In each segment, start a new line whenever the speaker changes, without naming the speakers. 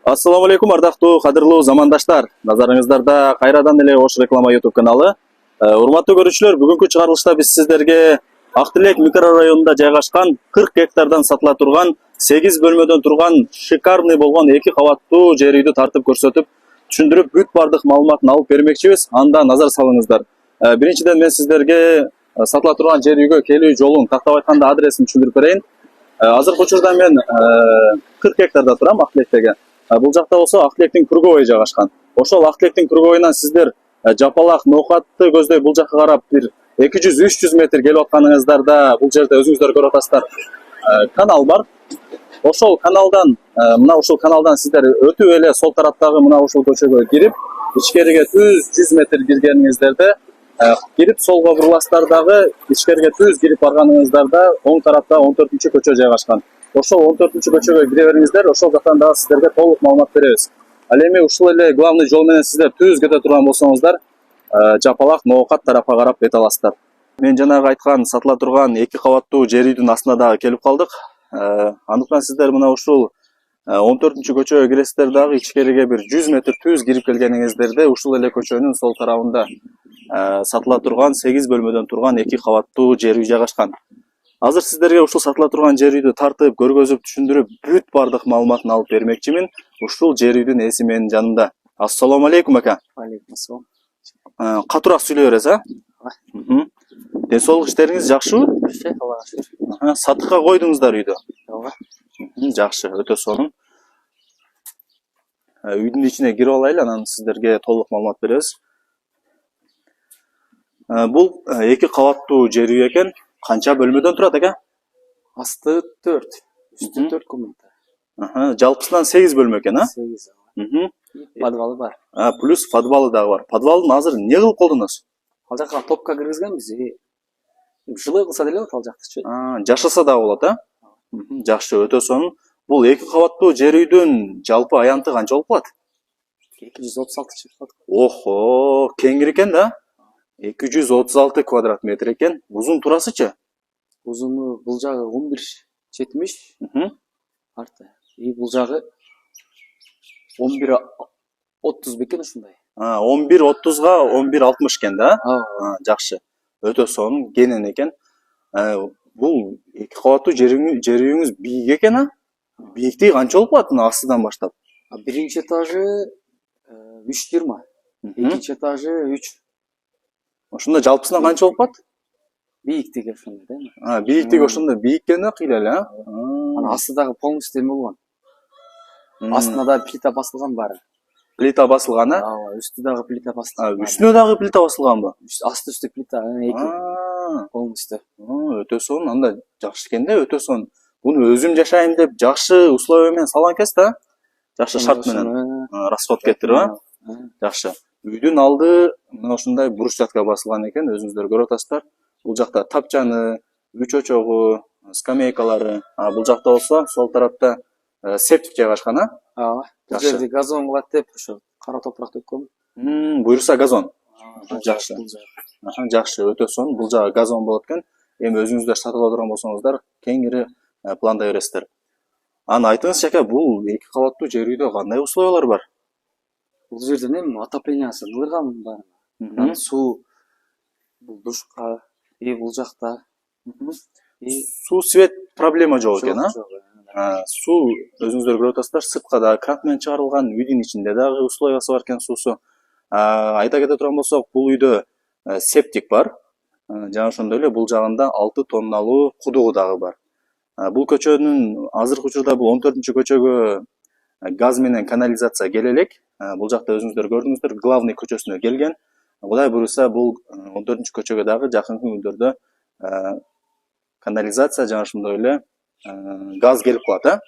Assalamu alaikum ардактуу кадырлуу замандаштар. Назарыңыздарда кайрадан эле Ош реклама YouTube каналы. Урматтуу көрүүчүлөр, бүгүнкү чыгарылышта биз сиздерге Ак Тилек микрорайонунда жайгашкан 40 гектардан сатыла турган 8 бөлмөдөн турган шикарный болгон 2 кабаттуу жер үйдү тартып көрсөтүп, түшүндүрүп бүт бардык маалыматын алып бермекчибиз. Анда назар салыңыздар. Биринчиден мен сиздерге сатыла турган жер үйгө келүү жолун, тактап айтканда адресин түшүндүрүп берейин. Азыркы учурда мен 40 гектарда турам Ак Тилектеги. Бул жакта болсо Ак Тилектин круговой жайгашкан. Ошол Ак Тилектин круговойунан сиздер жапалак ноокатты көздөй бул жакка карап бир 200-300 метр келип атканыңыздарда бул жерде өзүңүздөр көрүп атасыздар. Канал бар. Ошол каналдан сиздер өтүп эле сол тараптагы мына ушул көчөгө кирип, ичкериге 100 метр киргениңиздерде кирип солго буруласыздар дагы ичкериге 100 кирип барганыңыздарда оң тарапта 14-көчө жайгашкан. Ошол 14-көчөгө кире бериңиздер, ошол жактан дагы сиздерге толук маалымат беребиз. Ал эми ушул эле главный жол менен сиздер түз кете турган болсоңуздар, жапалак ноокат тарапка карап бет аласыздар. Мен жанагы айткан сатыла турган 2 кабаттуу жер үйдүн астына дагы келип калдык. Андыктан сиздер мына ушул 14-көчөгө киресиздер дагы ичкериге бир 100 метр түз кирип келгениңиздерде ушул эле көчөнүн сол тарабында сатыла турган 8 бөлмөдөн турган 2 кабаттуу жер үй жайгашкан. Азыр сиздерге ушул сатыла турган жер үйдү тартып, көргөзүп, түшүндүрүп, бүт бардык маалыматын алып бермекчимин. Ушул жер үйдүн ээси менин жанымда. Ассаламу алейкум ака.
Алейкум ассалам.
Катуураак сүйлөй бересиз, а? Ден соолук иштериңиз жакшыбы?
Аллага шүгүр.
Сатыкка койдуңуздар үйдү.
Ооба.
Жакшы, өтө сонун. Үйдүн ичине кирип алайлы, анан сиздерге толук маалымат беребиз. Бул 2 кабаттуу жер үй экен. Канча бөлмөдөн турат экен?
Асты 4, үстү 4 комната.
Жалпысынан 8 бөлмө экен, а?
8. Подвалы бар.
Плюс подвалы дагы бар. Подвалдын азыр эмне кылып колдунуз?
Ал жакка топка киргизгенбиз. Жылуу кылса деле болот ал жактычы.
Жашаса дагы болот, а? Жакшы, өтө сонун. Бул 2 кабаттуу жер үйдүн жалпы аянты канча болуп калат?
236 чыркат.
Охо, кеңири экен да? 236 квадрат метр экен. Узун турасычы?
Узуну бул жагы 11,70. Арты. Бул жагы 11,30 бекен ушундай.
11,30га 11,60 экен да? Жакшы. Өтө сонун, кенен экен. Бул 2 кабаттуу жер үйүңүз бийик экен, а? Бийиктиги канча болуп калат мына астыдан баштап?
Биринчи этажы 3,20. Экинчи этажы 3.
Ошондо жалпысынан канча болуп калат?
Бийиктиги ошондой да.
Бийиктиги ошондо бийиккен да кыйла эле, а?
Анан асты дагы полностью эме болгон. Астына да плита басылган баары.
Плита басылган, а?
Ооба, үстү дагы плита басылган.
Үстүнө дагы плита басылганбы?
Асты үстү плита, эки полностью.
Өтө сонун, анда жакшы экен да, өтө сонун. Буну өзүм жашайм деп жакшы условия менен салган экенсиз да? Жакшы шарт менен. Расход кетирип, жакшы. Үйдүн алды мына ушундай брусчатка басылган экен, өзүңүздөр көрүп атасыздар. Бул жакта тапчаны, үч очогу, скамейкалары, бул жакта болсо сол тарапта септик жайгашкан, а?
Ооба. Бул жерде газон кылат деп ошо кара топурак төккөн.
Буюрса газон. Жакшы. Жакшы, өтө сонун. Бул жагы газон болот экен. Эми өзүңүздөр сатып отурган болсоңуздар, кеңири пландай бересиздер. Аны айтыңызчы ака, бул 2 кабаттуу жер үйдө кандай условиялар бар?
Бул жерден эми отоплениясы кылган бар. Суу бул душка, бул жакта.
Суу, свет проблема жок экен, а? Суу өзүңүздөр көрүп атасыздар, сыртка дагы кран менен чыгарылган, үйдүн ичинде дагы условиясы бар экен суусу. Айта кете турган болсок, бул үйдө септик бар. Жана ошондой эле бул жагында 6 тонналуу кудугу дагы бар. Бул көчөнүн азыркы учурда бул 14-көчөгө газ менен канализация келе элек. Бул жакта өзүңүздөр көрдүңүздөр, главный көчөсүнө келген. Кудай буюрса бул 14-көчөгө дагы жакынкы күндөрдө канализация жана ошондой эле газ келип калат, а?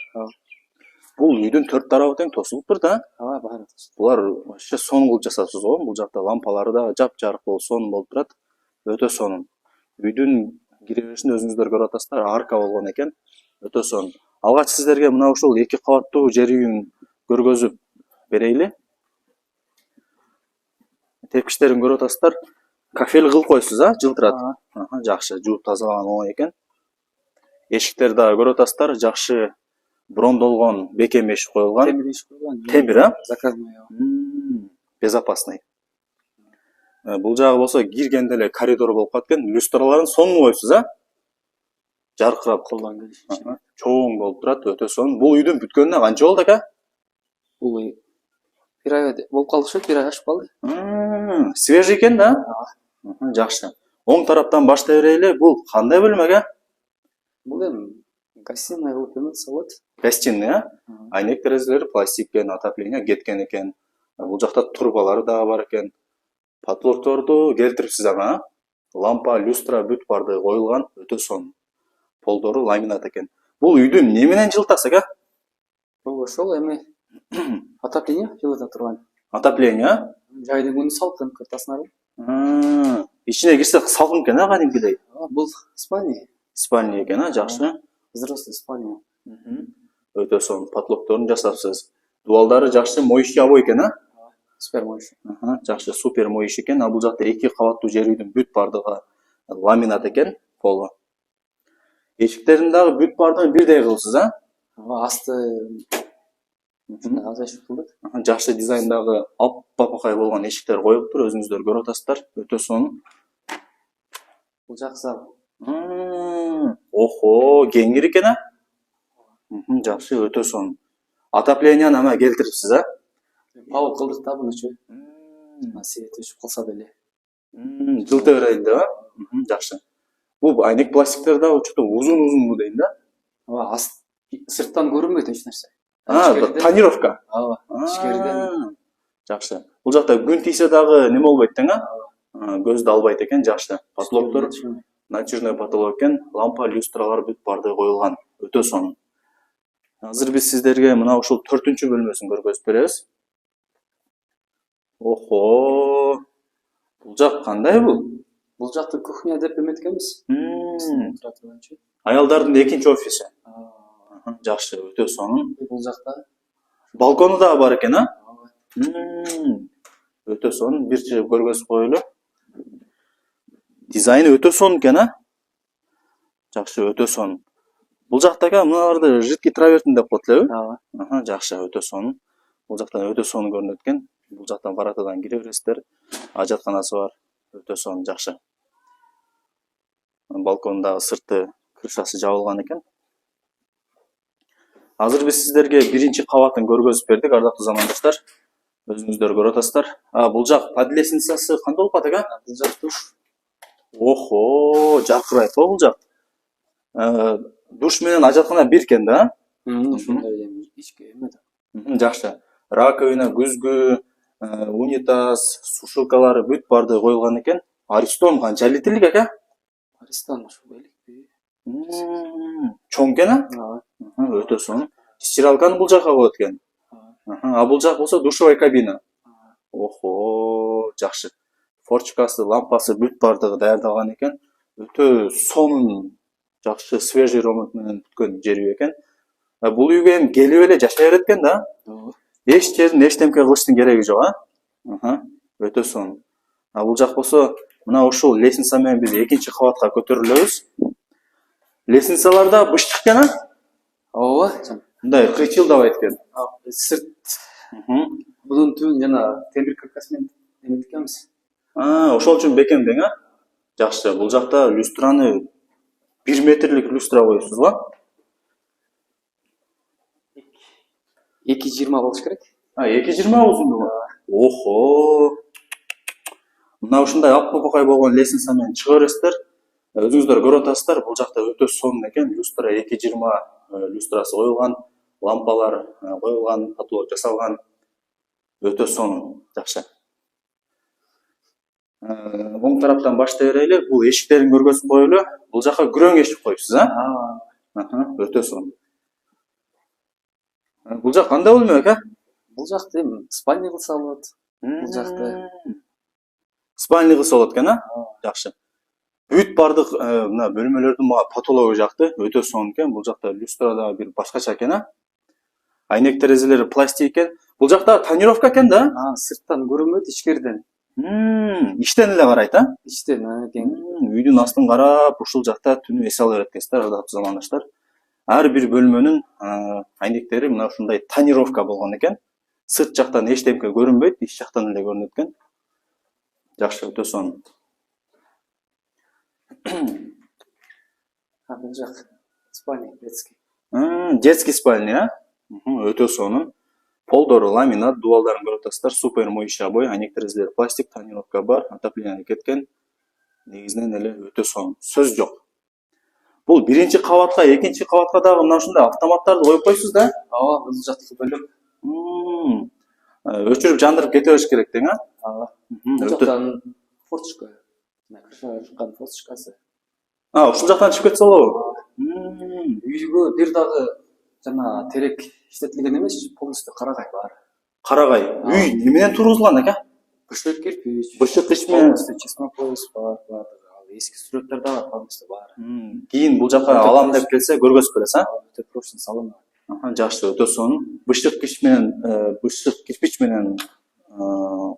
Бул үйдүн 4 тарабы тең тосулуптур да?
Ооба, баары тосулуп.
Булар вообще сонун кылып жасапсыз го. Бул жакта лампалары дагы жап-жарык болуп сонун болуп турат. Өтө сонун. Үйдүн кире беришин өзүңүздөр көрүп атасыздар, арка болгон экен. Өтө сонун. Алгач сиздерге мына ушул 2 кабаттуу жер үйүн көргөзүп берейли. Тепкичтерин көрүп атасыздар. Кафель кылып койсуз, а? Жылтырат. Жакшы, жууп тазалаган оңой экен. Эшиктер дагы көрүп атасыздар, жакшы брондолгон бекем эшик коюлган.
Темир ишик койгон.
Темир, а?
Заказной.
Безопасный. Бул жагы болсо киргенде эле коридор болуп калат экен. Люстраларын сонун коюпсуз, а? Жаркырап
Колдон келишинче.
чоң болуп турат, өтө сонун. Бул үйдүн бүткөнүнө канча болду ака?
Бул бир ай болуп калды ошо, бир ай ашып калды.
Свежий экен да? Жакшы. Оң тараптан баштай берели. Бул кандай бөлмө ака?
Бул эми гостиная кылып эме салат.
Гостиный, а? Айнек терезелери пластик экен, отопление кеткен экен. Бул жакта турбалары дагы бар экен. Потолокторду келтирипсиз ага, а? Лампа, люстра бүт бардыгы коюлган, өтө сонун. Полдору ламинат экен. Бул үйдүн эмне менен жылытасыз ака?
Бул ошол эми отопление жылыта турган.
Отопление, а?
Жайдын күнү салкын кыртасына.
Ичине кирсе салкын экен, а, кадимкидей.
Бул спальня.
Спальня экен, а, жакшы.
Взрослый спальня.
Өтө сонун. Потолокторун жасапсыз. Дубалдары жакшы, моющий обой экен, а?
Супер моющий.
Жакшы, супер моющий экен. А бул жакта 2 кабаттуу жер үйдүн бүт бардыгы ламинат экен, полу. Эшиктерин дагы бүт бардыгын бирдей кылсыз, а?
Асты азайш кылдык.
Жакшы дизайндагы аппапакай болгон эшиктер коюлуптур, өзүңүздөр көрүп атасыздар. Өтө сонун.
Бул жак зал.
Охо, кеңир экен, а? Жакшы, өтө сонун. Отопленияны ама келтирипсиз, а?
Пау кылдык да мунучу. Свет өчүп калса деле.
Жылыта берейин деп, а? Жакшы. Бул айнек пластиктер да чөтө узун дейм да.
Сырттан көрүнбөйт эч нерсе.
Тонировка.
Ичкериден.
Жакшы. Бул жакта күн тийсе дагы неме болбойт тең, а? Көздү албайт экен, жакшы. Потолоктор натяжной потолок экен, лампа, люстралар бүт бардыгы коюлган. Өтө сонун. Азыр биз сиздерге мына ушул 4-чү бөлмөсүн көргөзүп беребиз. Охо. Бул жак кандай бул?
Бул жакты кухня деп эметкенбиз.
Аялдардын экинчи офиси. Жакшы, өтө сонун.
Бул жакта
Балкону да бар экен, а? Өтө сонун. Бир жер көргөзүп коелу. Дизайны өтө сонун экен, а? Жакшы, өтө сонун. Бул жактагы мыналарды жидкий травертин деп коет элеби? Жакшы, өтө сонун. Бул жактан өтө сонун көрүнөт экен. Бул жактан баратадан кире бересиздер. Ажатканасы бар. Өтө сонун, жакшы. Балкондагы сырты крышасы жабылган экен. Азыр биз сиздерге биринчи кабатын көргөзүп бердик, ардактуу замандаштар. Өзүңүздөр көрүп атасыздар. Бул жак под лестницасы кандай болуп атат ака?
бул жак душ.
Охо, жаркырайт го бул жак. Душ менен ажаткана бир экен да?
Ушундай ички эме да.
Жакшы. Раковина, күзгү, унитаз, сушилкалары бүт бардыгы коюлган экен. Аристон канча литрлик ака?
Аристон ушу белек.
Чоң экен, а? Өтө сонун. Стиралканы бул жака коет экен. Бул жак болсо душевой кабина. Охо, жакшы. Форчкасы, лампасы бүт бардыгы даярдалган экен. Өтө сонун, жакшы свежий ремонт менен бүткөн жер үй экен. Бул үйгө эми келип эле жашай берет экен да? Эч жерин эчтемке кылыштын кереги жок, а? Өтө сонун. Бул жак болсо мына ушул лестница менен биз экинчи кабатка көтөрүлөбүз. Лестницаларда быштык экен, а?
Ооба.
Мындай кыйчылдабайт экен.
Сырт. Будун түбүн жана темир кыркасы менен эметкенбиз.
Ошол үчүн бекем дең, а? Жакшы. Бул жакта люстраны 1 метрлик люстра коюпсуз го?
2,20 болуш керек.
2,20 узундугу. Охо. Мына ушундай аппапакай болгон лестница менен чыга бересиздер. Өзүңүздөр көрүп атасыздар, бул жакта өтө сонун экен. Люстра 2,20 люстрасы коюлган, лампалар коюлган, потолок жасалган. Өтө сонун, жакшы. Оң тараптан баштай берели. Бул эшиктерин көргөзүп коелу. Бул жака күрөң эшик коюпсуз, а? Өтө сонун. Бул жак кандай бөлмө ака?
Бул жакты эми спальня кылса болот. Бул жакты
спальня кылса болот экен, а? Жакшы. Бүт бардык мына бөлмөлөрдүн мага потологу жакты. Өтө сонун экен. Бул жакта люстра да бир башкача экен, а? Айнек терезелери пластик экен. Бул жакта тонировка экен да?
Сырттан көрүнбөйт, ичкериден.
Иштен эле карайт, а?
Иштен экен.
Үйдүн астын карап, ушул жакта түнү эс ала берет экенсиздер, ардактуу замандаштар. ар бир бөлмөнүн айнектери мына ушундай тонировка болгон экен. Сырт жактан эчтемке көрүнбөйт, ич жактан эле көрүнөт экен. Жакшы, өтө сонун.
Бул жак спальня детский.
Детский спальня, өтө сонун. Полдору ламинат, дубалдарын көрүп атасыздар. Супер моющий обой, айнек терезелери пластик, тонировка бар, отопление кеткен. Негизинен эле өтө сонун. Сөз жок. Бул биринчи кабатка, экинчи кабатка дагы мына ушундай автоматтарды коюп койсуз да?
Ооба, бул жактыкы бөлөк.
Өчүрүп жандырып кете бериш керек тең, а?
Ооба. Бул жактан форточка. Крышага чыккан форточкасы.
Ушул жактан чыгып кетсе болобу?
Үйгө бир дагы жана терек иштетилген эмес, полностью карагай баары.
Карагай. Үй неменен тургузулган экен?
Бышык кирпич.
Бышык кирпич менен
чеснокойс бар. Эски сүрөттөр да бар, полностью баары.
Кийин бул жака алам деп келсе көргөзүп бересиз, а?
Өтө прочный салон.
Жакшы, өтө сонун. Бышык кирпич менен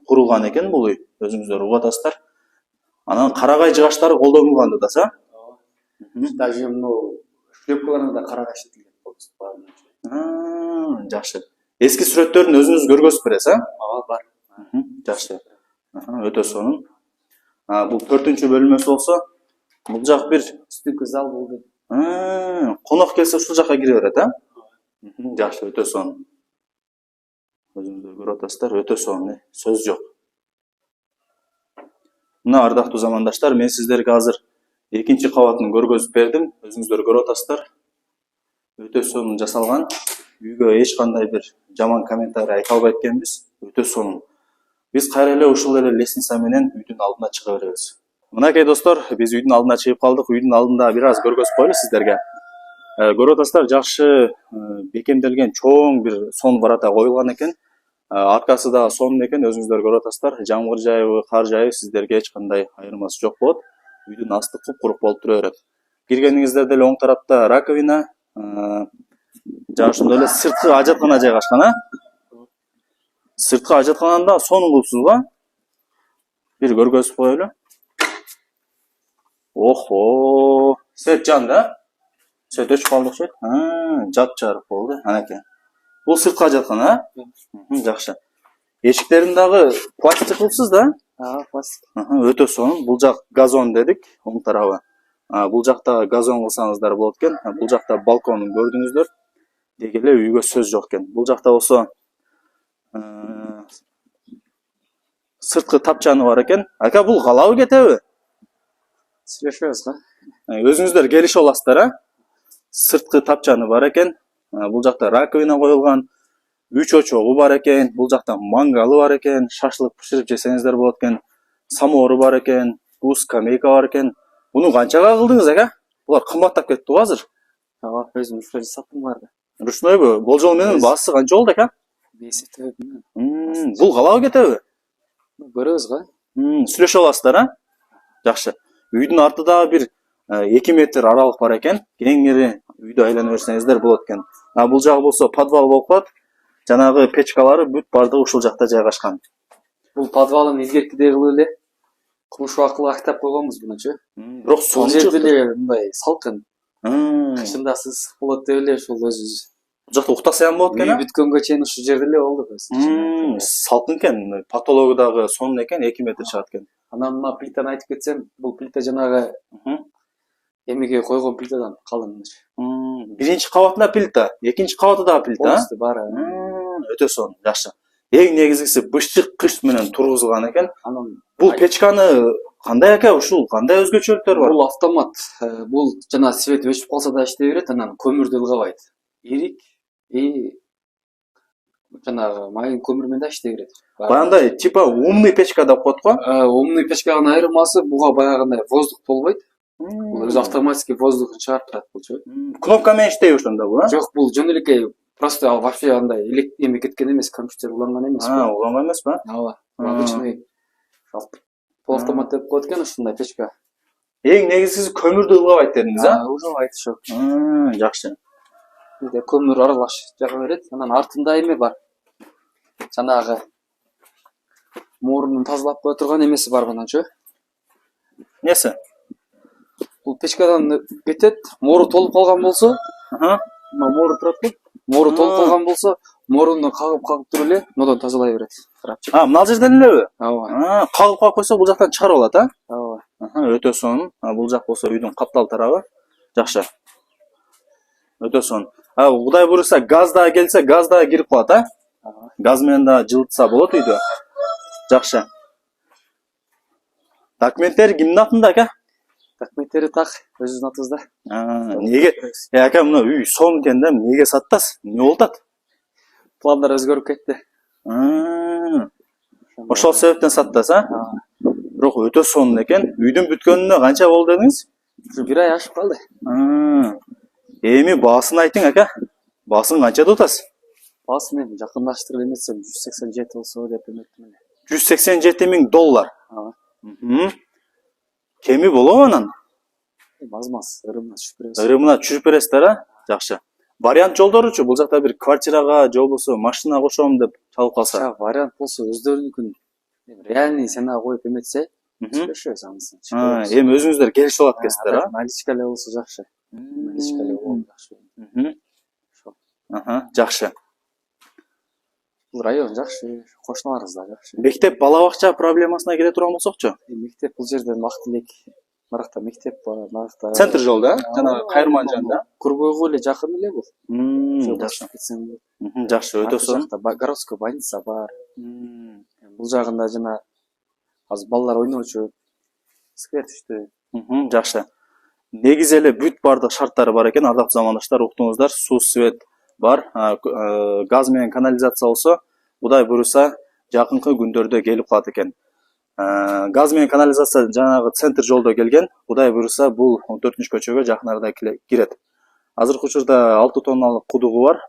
курулган экен бул үй. Өзүңүздөр угуп атасыздар. Анан карагай жыгачтары колдонулган деп атасыз, а?
Даже мына шлепкаларына да карагай иштетилген.
Жакшы. Эски сүрөттөрүн өзүңүз көргөзүп бересиз, а?
Ооба, бар.
Жакшы. Өтө сонун. Бул 4-чү бөлмөсү болсо, бул жак бир
Үстүнкү зал болду.
конок келсе ушул жака кире берет, а? Жакшы, өтө сонун. Өзүңүздөр көрүп атасыздар, өтө сонун, сөз жок. Мына ардактуу замандаштар, мен сиздерге азыр экинчи кабатын көргөзүп бердим. Өзүңүздөр көрүп атасыздар. Өтө сонун жасалган. Үйгө эч кандай бир жаман комментарий айта албайт экенбиз. Өтө сонун. Биз кайра эле ушул эле лестница менен үйдүн алдына чыга беребиз. Мынакей достор, биз үйдүн алдына чыгып калдык. Үйдүн алдында бир аз көргөзүп коелу сиздерге. Көрүп атасыздар, жакшы бекемделген чоң бир сон барата коюлган экен. Аркасы да сонун экен, өзүңүздөр көрүп атасыздар. Жамгыр жайыбы, кар жайыбы сиздерге эч кандай айырмасы жок болот. Үйдүн асты куп-курук болуп тура берет. Киргениңиздерде эле оң тарапта раковина, жана ошондой эле сырткы ажаткана жайгашкан, а? Сырткы ажаткананы да сонун кылыпсызбы? Бир көргөзүп коелу. Охо, свет жанды, а? Свет өчүп калды окшойт. Жап-жарык болду, анакей. Бул сырткы ажаткана, а? Жакшы. Эшиктерин дагы пластик кылыпсыз да?
Пластик.
Өтө сонун. Бул жак газон дедик, оң тарабы. Бул жакта газон кылсаңыздар болот экен. Бул жакта балконун көрдүңүздөр. Деги эле үйгө сөз жок экен. Бул жакта болсо сырткы тапчаны бар экен. Ака, бул калабы кетеби?
Сүйлөшөбүз го.
Өзүңүздөр келишип аласыздар, а? Сырткы тапчаны бар экен. Бул жакта раковина коюлган. 3 очогу бар экен. Бул жакта мангалы бар экен. Шашлык пышырып жесеңиздер болот экен. Самоору бар экен. Бул скамейка бар экен. Буну канчага кылдыңыз, ака? Булар кымбаттап кетти го азыр.
Ооба, өзүм ушул жасаттым буларды.
Ручнойбу? Болжол менен баасы канча болду, ака?
5 өтөп.
Бул калабы кетеби?
Көрөбүз го.
Сүйлөшүп аласыздар, а? Жакшы. Үйдүн артында бир 2 метр аралык бар экен. Кеңири үйдү айлана берсеңиздер болот экен. Бул жагы болсо подвал болуп калат. Жанагы печкалары бүт бардыгы ушул жакта жайгашкан.
Бул подвалын илгеркидей кылып эле кумуш акылы актап койгонбуз мунучу.
Бирок
Бул жерде эле мындай салкын. Кышында ысык болот деп эле ушул өзүбүз.
Бул жакта уктаса болот экен, а?
Үй бүткөнгө чейин ушул жерде эле болдук өзү.
Салкын экен. Потологу дагы сонун экен, 2 метр чыгат экен.
Анан мына плитаны айтып кетсем, бул плита жанагы эмеге койгон плитадан калын.
Биринчи кабатында плита, экинчи кабаты дагы плита, а?
Полностью баары.
Өтө сонун, жакшы. Эң негизгиси бышык кыш менен тургузулган экен.
Анан
Бул печканы кандай ака, ушул кандай өзгөчөлүктөр бар?
бул автомат. Бул жана свет өчүп калса да иштей берет, анан көмүрдү ылгабайт. Ирик жанагы майын көмүр менен да иштей берет.
Баягындай типа умный печка деп коет го.
Умный печканын айырмасы буга баягындай воздух толбойт. Бул өзү автоматически воздухун чыгарып турат булчу.
Кнопка менен иштейби ошондо бул, а?
Жок, бул жөн элекей просто вообще андай эме кеткен эмес, компьютер уланган эмес.
Уланган эмеспи?
Ооба. Обычный полуавтомат деп коет экен ушундай печка.
Эң негизгиси көмүрдү ылгабайт дедиңиз, а?
Ылгабайт ошо.
Жакшы.
Бизде көмүр аралаш жага берет. Анан артында эме бар. Жанагы мурунун тазалап кое турган эмеси бар мынанчы.
Несі?
Бул печкадан кетет, мору толуп калган болсо,
Аха.
Мына мору турат го. Мору толуп калган болсо, морунду кагып туруп эле нодон тазалай берет. Карапчы.
Мына жерден элеби?
Ооба.
Кагып койсо бул жактан чыгарып алат, а?
Ооба.
Өтө сонун. Бул жак болсо үйдүн каптал тарабы. Жакшы. Өтө сонун. Кудай буюрса газ да келсе, газ да кирип калат, а? Газ менен да жылытса болот үйдү. Жакшы. Документтер кимдин атында, ака?
Документтери так өзүнүн атыбызда.
Неге? Ака, мына үй сонун экен да, неге сатасыз? Не болуп атат?
Пландар өзгөрүп кетти.
Ошол себептен саттыңыз, а? Бирок өтө сонун экен. Үйдүн бүткөнүнө канча болду дедиңиз?
Бир ай ашып калды.
Эми баасын айтың, ака. Баасын канча деп атасыз?
Баасы мен жакындаштырып эметсем 187 болсо деп эметмин эле.
$187,000.
Ооба.
Кеми болобу анан?
Маз ырымына түшүп беребиз.
Ырымына түшүп бересиздер, а? Жакшы. Вариант жолдоручу бул жакта бир квартирага же болбосо машина кошом деп чалып калса.
Вариант болсо өздөрүнүкүн реальный цена коюп эметсе, сүйлөшөбүз анысын.
Эми өзүңүздөр келишип алат экенсиздер, а?
Наличка эле болсо жакшы. Наличка эле болсо жакшы.
Жакшы.
Бул район жакшы, кошуналарыбыз да жакшы.
Мектеп, бала бакча проблемасына келе турган болсокчу?
Мектеп бул жерде Мактылек, наракта мектеп бар, наракта.
Центр жолда, жанагы Кайырман жанында.
Курбойго эле жакын эле бул.
Жакшы. Жакшы, өтө сонун.
Городской больница бар. Бул жагында жана азыр балдар ойночу сквер түштү.
Жакшы. Негизи эле бүт бардык шарттары бар экен, ардактуу замандаштар, уктуңуздар. Суу, свет бар, газ менен канализация болсо, Кудай буюрса, жакынкы күндөрдө келип калат экен. Газ менен канализация жанагы центр жолдо келген. Кудай буюрса, бул 14-көчөгө жакын арада кирет. Азыркы учурда 6 тонналык кудугу бар.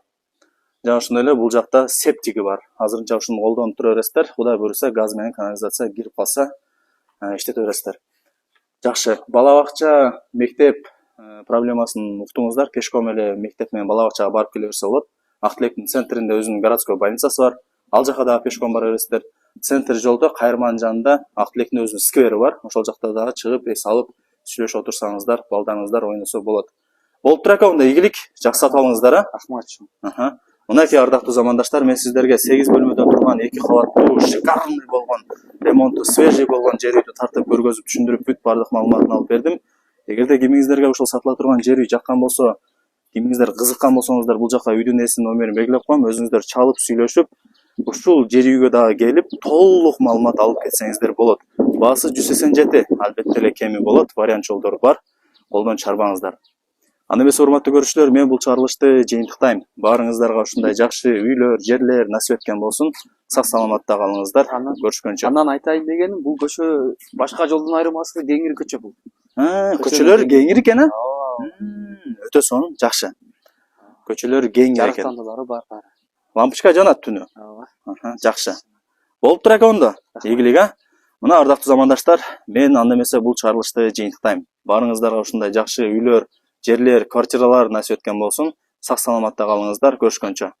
Жана ошондой эле бул жакта септиги бар. Азырынча ушуну колдонуп тура бересиздер. Кудай буюрса, газ менен канализация кирип калса, иштете бересиздер. Жакшы. Бала бакча, мектеп проблемасын уктуңуздар. Пешком эле мектеп менен бала бакчага барып келе берсе болот. Актилектин центринде өзүнүн городской больницасы бар. Ал жака дагы пешком бара бересиздер. Центр жолдо Кайырман жанында Актилектин өзүнүн сквери бар. Ошол жакта дагы чыгып, эс алып, сүйлөшүп отурсаңыздар, балдарыңыздар ойносо болот. Болуп тур ака, онда ийгилик, жакшы сатып алыңыздар, а?
Рахмат.
Мынакей ардактуу замандаштар, мен сиздерге 8 бөлмөдөн турган 2 кабаттуу шикарный болгон, ремонту свежий болгон жер үйдү тартып көргөзүп, түшүндүрүп бүт бардык маалыматын алып бердим. Эгерде кимиңиздерге ушул сатыла турган жер үй жаккан болсо, кимиңиздер кызыккан болсоңуздар, бул жака үйдүн ээсинин номерин белгилеп коем, өзүңүздөр чалып сүйлөшүп, ушул жер үйгө дагы келип, толук маалымат алып кетсеңиздер болот. Баасы 187, албетте эле кеми болот, вариант жолдору бар. Колдон чарбаңыздар. Аны эмес, урматтуу көрүүчүлөр, мен бул чыгарылышты жыйынтыктайм. Баарыңыздарга ушундай жакшы үйлөр, жерлер насип эткен болсун. Сак саламатта калыңыздар. Көрүшкөнчө.
Андан айтайын дегеним, бул көчө башка жолдун айырмасы кеңири көчө бул.
Көчөлөр кеңири экен, а? Өтө сонун, жакшы. Көчөлөр кеңири экен.
Жарыктандылары бар.
Лампочка жанат түнү. Жакшы. Болуп тур экен ондо. Ийгилик, а? Мына ардактуу замандаштар, мен анда эмесе бул чыгарылышты жыйынтыктайм. Баарыңыздарга ушундай жакшы үйлөр, жерлер, квартиралар насип эткен болсун. Сак саламатта калыңыздар. Көрүшкөнчө.